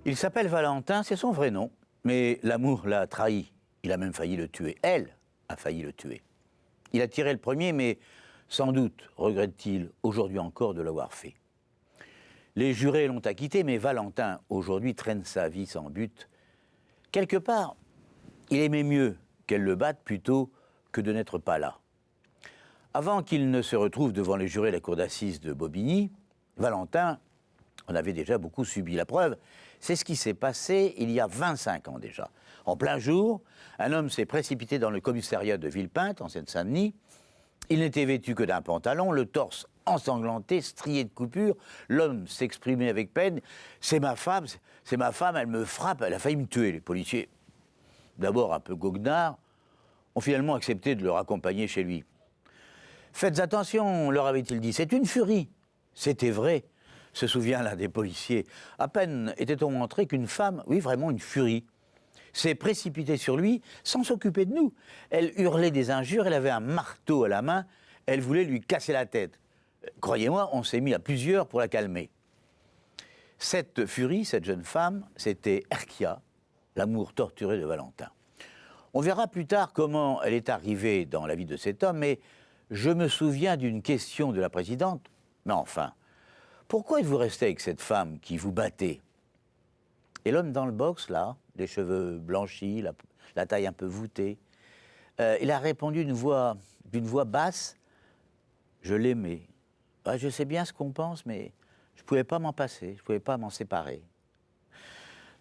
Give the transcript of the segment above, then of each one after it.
Il s'appelle Valentin, c'est son vrai nom. Mais l'amour l'a trahi. Il a même failli le tuer. Elle a failli le tuer. Il a tiré le premier, mais sans doute regrette-t-il aujourd'hui encore de l'avoir fait. Les jurés l'ont acquitté, mais Valentin, aujourd'hui, traîne sa vie sans but. Quelque part, il aimait mieux qu'elle le batte plutôt que de n'être pas là. Avant qu'il ne se retrouve devant les jurés de la cour d'assises de Bobigny, Valentin en avait déjà beaucoup subi. La preuve, c'est ce qui s'est passé il y a 25 ans déjà. En plein jour, un homme s'est précipité dans le commissariat de Villepinte, en Seine-Saint-Denis. Il n'était vêtu que d'un pantalon, le torse ensanglanté, strié de coupures. L'homme s'exprimait avec peine. « C'est ma femme, elle me frappe, elle a failli me tuer. » Les policiers, d'abord un peu goguenards, ont finalement accepté de le raccompagner chez lui. « Faites attention, leur avait-il dit, c'est une furie. » C'était vrai, se souvient l'un des policiers. À peine était-on entré qu'une femme, oui vraiment une furie, s'est précipitée sur lui sans s'occuper de nous. Elle hurlait des injures, elle avait un marteau à la main, elle voulait lui casser la tête. Croyez-moi, on s'est mis à plusieurs pour la calmer. Cette furie, cette jeune femme, c'était Herkia, l'amour torturé de Valentin. On verra plus tard comment elle est arrivée dans la vie de cet homme, mais je me souviens d'une question de la présidente. Mais enfin, pourquoi êtes-vous resté avec cette femme qui vous battait? Et l'homme dans le box, là, les cheveux blanchis, la taille un peu voûtée, il a répondu d'une voix basse, « Je l'aimais. Ah, je sais bien ce qu'on pense, mais je ne pouvais pas m'en passer, je ne pouvais pas m'en séparer. »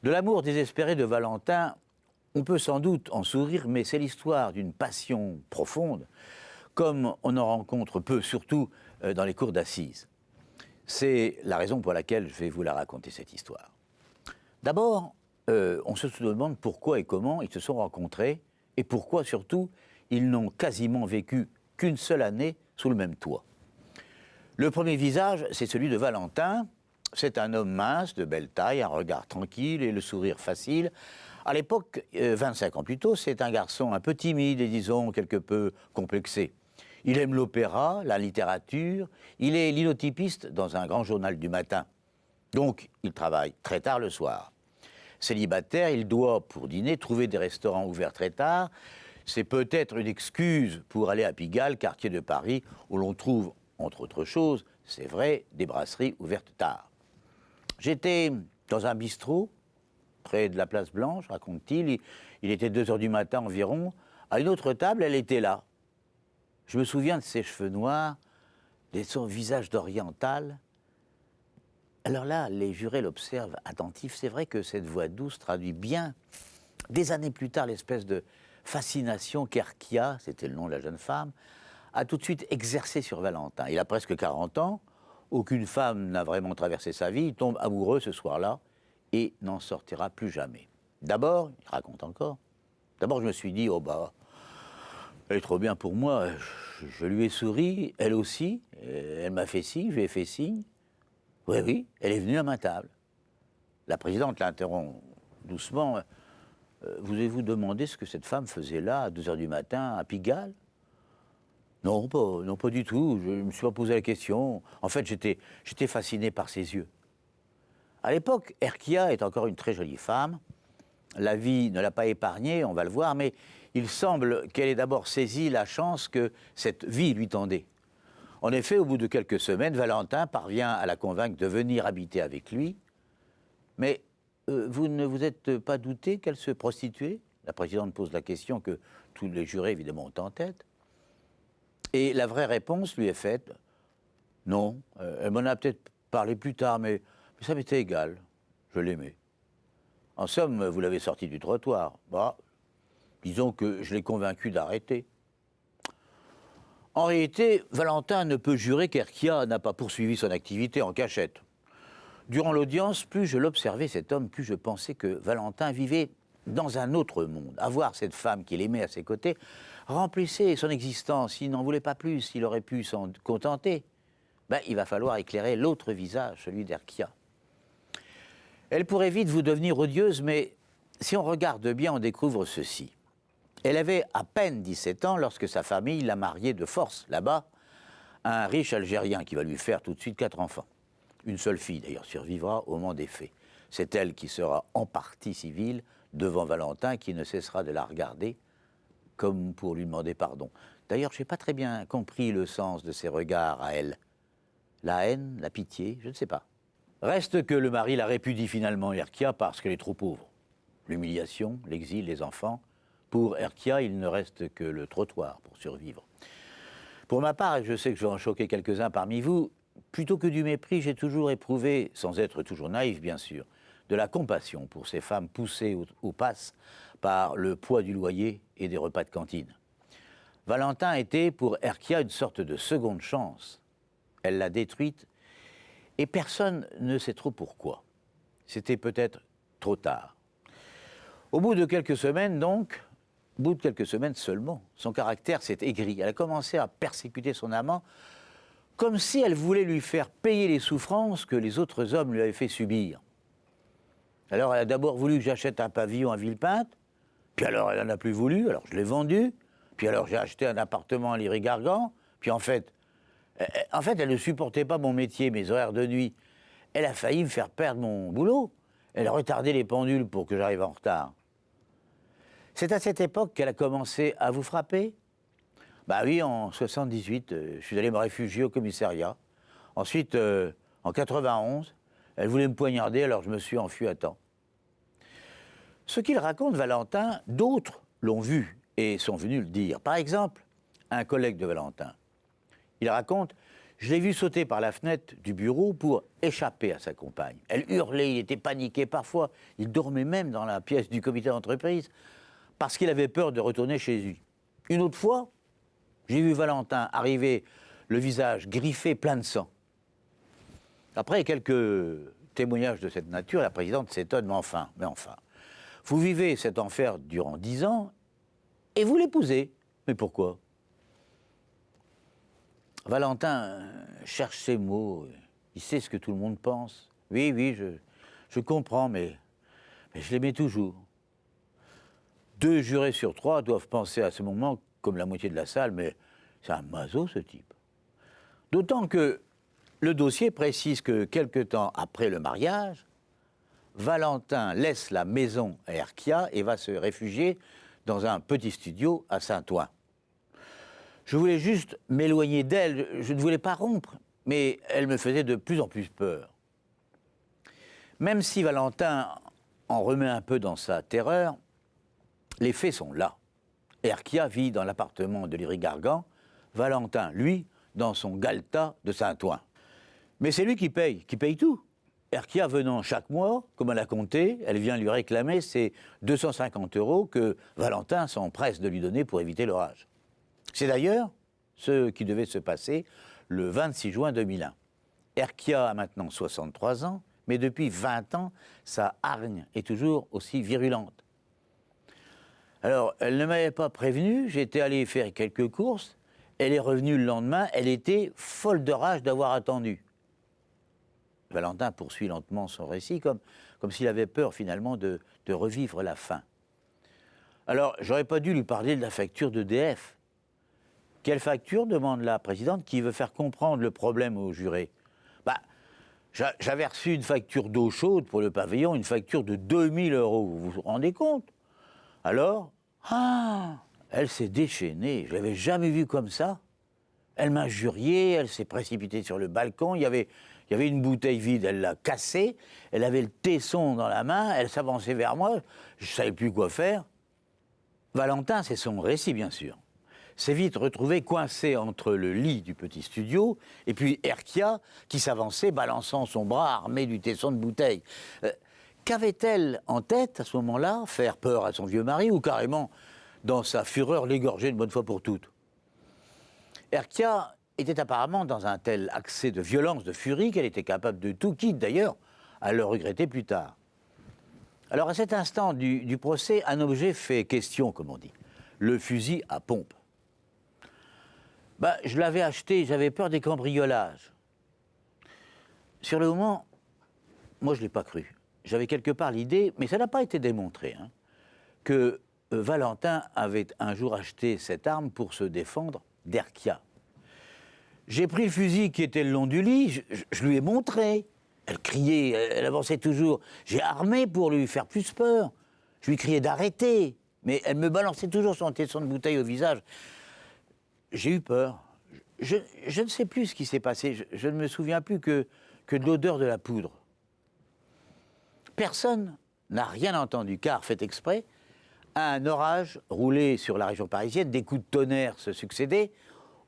De l'amour désespéré de Valentin, on peut sans doute en sourire, mais c'est l'histoire d'une passion profonde, comme on en rencontre peu, surtout dans les cours d'assises. C'est la raison pour laquelle je vais vous la raconter, cette histoire. D'abord, on se demande pourquoi et comment ils se sont rencontrés, et pourquoi surtout ils n'ont quasiment vécu qu'une seule année sous le même toit. Le premier visage, c'est celui de Valentin. C'est un homme mince, de belle taille, un regard tranquille et le sourire facile. À l'époque, 25 ans plus tôt, c'est un garçon un peu timide et disons quelque peu complexé. Il aime l'opéra, la littérature, il est linotypiste dans un grand journal du matin. Donc, il travaille très tard le soir. Célibataire, il doit, pour dîner, trouver des restaurants ouverts très tard. C'est peut-être une excuse pour aller à Pigalle, quartier de Paris, où l'on trouve, entre autres choses, c'est vrai, des brasseries ouvertes tard. J'étais dans un bistrot, près de la place Blanche, raconte-t-il. Il était 2h du matin environ. À une autre table, elle était là. Je me souviens de ses cheveux noirs, de son visage d'oriental. Alors là, les jurés l'observent attentifs. C'est vrai que cette voix douce traduit bien, des années plus tard, l'espèce de fascination qu'Herkia, c'était le nom de la jeune femme, a tout de suite exercé sur Valentin. Il a presque 40 ans, aucune femme n'a vraiment traversé sa vie, il tombe amoureux ce soir-là et n'en sortira plus jamais. D'abord, il raconte encore, d'abord je me suis dit, oh bah, elle est trop bien pour moi, je lui ai souri, elle aussi, elle m'a fait signe, je lui ai fait signe. Oui, oui, elle est venue à ma table. La présidente l'interrompt doucement. Vous avez-vous demandé ce que cette femme faisait là, à 2h du matin, à Pigalle? Non, pas du tout. Je ne me suis pas posé la question. En fait, j'étais fasciné par ses yeux. À l'époque, Herkia est encore une très jolie femme. La vie ne l'a pas épargnée, on va le voir, mais il semble qu'elle ait d'abord saisi la chance que cette vie lui tendait. En effet, au bout de quelques semaines, Valentin parvient à la convaincre de venir habiter avec lui. Mais vous ne vous êtes pas douté qu'elle se prostituait? La présidente pose la question que tous les jurés, évidemment, ont en tête. Et la vraie réponse lui est faite. Non, elle m'en a peut-être parlé plus tard, mais ça m'était égal. Je l'aimais. En somme, vous l'avez sortie du trottoir. Bah, disons que je l'ai convaincu d'arrêter. En réalité, Valentin ne peut jurer qu'Herkia n'a pas poursuivi son activité en cachette. Durant l'audience, plus je l'observais, cet homme, plus je pensais que Valentin vivait dans un autre monde. Avoir cette femme qu'il aimait à ses côtés remplissait son existence. Il n'en voulait pas plus, il aurait pu s'en contenter. Ben, il va falloir éclairer l'autre visage, celui d'Herkia. Elle pourrait vite vous devenir odieuse, mais si on regarde bien, on découvre ceci. Elle avait à peine 17 ans lorsque sa famille l'a mariée de force, là-bas, à un riche Algérien qui va lui faire tout de suite 4 enfants. Une seule fille, d'ailleurs, survivra au moment des faits. C'est elle qui sera en partie civile devant Valentin, qui ne cessera de la regarder comme pour lui demander pardon. D'ailleurs, je n'ai pas très bien compris le sens de ses regards à elle. La haine, la pitié, je ne sais pas. Reste que le mari la répudie finalement, Herkia, parce qu'elle est trop pauvre. L'humiliation, l'exil, les enfants. Pour Herkia, il ne reste que le trottoir pour survivre. Pour ma part, et je sais que je vais en choquer quelques-uns parmi vous, plutôt que du mépris, j'ai toujours éprouvé, sans être toujours naïf bien sûr, de la compassion pour ces femmes poussées au passe par le poids du loyer et des repas de cantine. Valentin était pour Herkia une sorte de seconde chance. Elle l'a détruite et personne ne sait trop pourquoi. C'était peut-être trop tard. Au bout de quelques semaines donc, au bout de quelques semaines seulement, son caractère s'est aigri. Elle a commencé à persécuter son amant comme si elle voulait lui faire payer les souffrances que les autres hommes lui avaient fait subir. Alors elle a d'abord voulu que j'achète un pavillon à Villepinte, puis alors elle n'en a plus voulu, alors je l'ai vendu, puis alors j'ai acheté un appartement à Livry-Gargan, puis en fait, elle ne supportait pas mon métier, mes horaires de nuit. Elle a failli me faire perdre mon boulot. Elle a retardé les pendules pour que j'arrive en retard. C'est à cette époque qu'elle a commencé à vous frapper ? Bah oui, en 78, je suis allé me réfugier au commissariat. Ensuite, en 91, elle voulait me poignarder, alors je me suis enfui à temps. Ce qu'il raconte, Valentin, d'autres l'ont vu et sont venus le dire. Par exemple, un collègue de Valentin. Il raconte « Je l'ai vu sauter par la fenêtre du bureau pour échapper à sa compagne. Elle hurlait, il était paniqué parfois. Il dormait même dans la pièce du comité d'entreprise parce qu'il avait peur de retourner chez lui. Une autre fois, j'ai vu Valentin arriver, le visage griffé, plein de sang. Après quelques témoignages de cette nature, la présidente s'étonne, mais enfin, vous vivez cet enfer durant 10 ans et vous l'épousez. Mais pourquoi ? Valentin cherche ses mots, il sait ce que tout le monde pense. Oui, je comprends, mais je l'aimais toujours. 2 jurés sur 3 doivent penser à ce moment, comme la moitié de la salle, mais c'est un maso ce type. D'autant que le dossier précise que quelque temps après le mariage, Valentin laisse la maison à Herkia et va se réfugier dans un petit studio à Saint-Ouen. Je voulais juste m'éloigner d'elle, je ne voulais pas rompre, mais elle me faisait de plus en plus peur. Même si Valentin en remet un peu dans sa terreur, les faits sont là. Herkia vit dans l'appartement de Livry-Gargan, Valentin, lui, dans son galetas de Saint-Ouen. Mais c'est lui qui paye tout. Herkia venant chaque mois, comme elle a compté, elle vient lui réclamer ses 250 € que Valentin s'empresse de lui donner pour éviter l'orage. C'est d'ailleurs ce qui devait se passer le 26 juin 2001. Herkia a maintenant 63 ans, mais depuis 20 ans, sa hargne est toujours aussi virulente. Alors, elle ne m'avait pas prévenu, j'étais allé faire quelques courses, elle est revenue le lendemain, elle était folle de rage d'avoir attendu. Valentin poursuit lentement son récit, comme s'il avait peur finalement de revivre la faim. Alors, j'aurais pas dû lui parler de la facture d'EDF. Quelle facture ? Demande la présidente, qui veut faire comprendre le problème aux jurés. J'avais reçu une facture d'eau chaude pour le pavillon, une facture de 2000 €, vous vous rendez compte ? Alors, elle s'est déchaînée, je l'avais jamais vue comme ça. Elle m'a injurié, elle s'est précipitée sur le balcon, il y avait une bouteille vide, elle l'a cassée, elle avait le tesson dans la main, elle s'avançait vers moi, je ne savais plus quoi faire. Valentin, c'est son récit bien sûr, s'est vite retrouvé coincé entre le lit du petit studio et puis Herkia qui s'avançait balançant son bras armé du tesson de bouteille. Qu'avait-elle en tête à ce moment-là ? Faire peur à son vieux mari ou carrément, dans sa fureur, l'égorger une bonne fois pour toutes ? Herkia était apparemment dans un tel accès de violence, de furie, qu'elle était capable de tout, quitte d'ailleurs à le regretter plus tard. Alors à cet instant du procès, un objet fait question, comme on dit, le fusil à pompe. Je l'avais acheté, j'avais peur des cambriolages. Sur le moment, moi je ne l'ai pas cru. J'avais quelque part l'idée, mais ça n'a pas été démontré, que Valentin avait un jour acheté cette arme pour se défendre d'Herkia. J'ai pris le fusil qui était le long du lit, je lui ai montré. Elle criait, elle avançait toujours. J'ai armé pour lui faire plus peur. Je lui criais d'arrêter, mais elle me balançait toujours son tesson de bouteille au visage. J'ai eu peur. Je ne sais plus ce qui s'est passé. Je ne me souviens plus que de l'odeur de la poudre. Personne n'a rien entendu, car, fait exprès, un orage roulait sur la région parisienne, des coups de tonnerre se succédaient,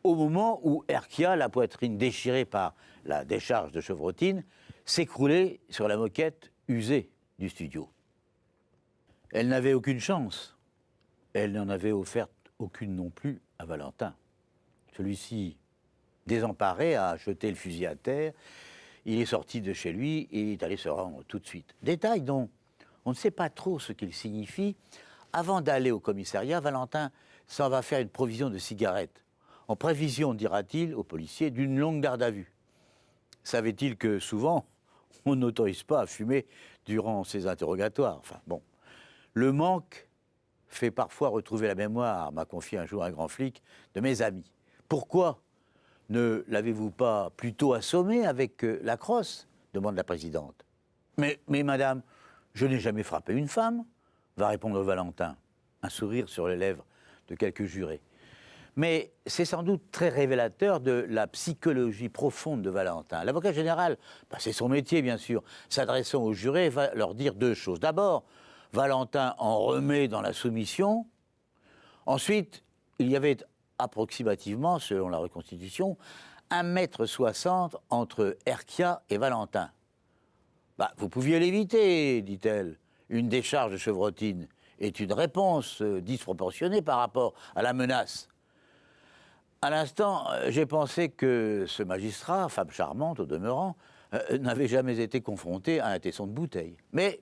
au moment où Herkia, la poitrine déchirée par la décharge de chevrotine, s'écroulait sur la moquette usée du studio. Elle n'avait aucune chance. Elle n'en avait offert aucune non plus à Valentin. Celui-ci, désemparé, a jeté le fusil à terre. Il est sorti de chez lui et est allé se rendre tout de suite. Détail dont on ne sait pas trop ce qu'il signifie. Avant d'aller au commissariat, Valentin s'en va faire une provision de cigarettes, en prévision, dira-t-il, aux policiers, d'une longue garde à vue. Savait-il que souvent, on n'autorise pas à fumer durant ces interrogatoires. Enfin bon, le manque fait parfois retrouver la mémoire, m'a confié un jour un grand flic, de mes amis. Pourquoi ne l'avez-vous pas plutôt assommé avec la crosse, demande la présidente. Mais madame, je n'ai jamais frappé une femme, va répondre Valentin, un sourire sur les lèvres de quelques jurés. Mais c'est sans doute très révélateur de la psychologie profonde de Valentin. L'avocat général, c'est son métier bien sûr, s'adressant aux jurés, va leur dire deux choses. D'abord, Valentin en remet dans la soumission. Ensuite, il y avait approximativement, selon la reconstitution, 1,60 m entre Herkia et Valentin. Vous pouviez l'éviter, dit-elle. Une décharge de chevrotine est une réponse disproportionnée par rapport à la menace. À l'instant, j'ai pensé que ce magistrat, femme charmante au demeurant, n'avait jamais été confronté à un tesson de bouteille. Mais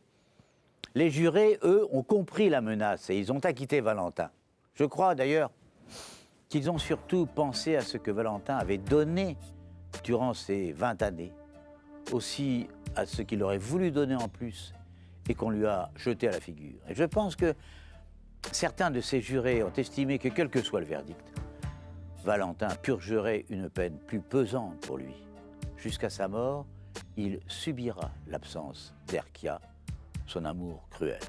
les jurés, eux, ont compris la menace et ils ont acquitté Valentin. Je crois d'ailleurs qu'ils ont surtout pensé à ce que Valentin avait donné durant ces 20 années, aussi à ce qu'il aurait voulu donner en plus et qu'on lui a jeté à la figure. Et je pense que certains de ces jurés ont estimé que, quel que soit le verdict, Valentin purgerait une peine plus pesante pour lui. Jusqu'à sa mort, il subira l'absence d'Herkia, son amour cruel.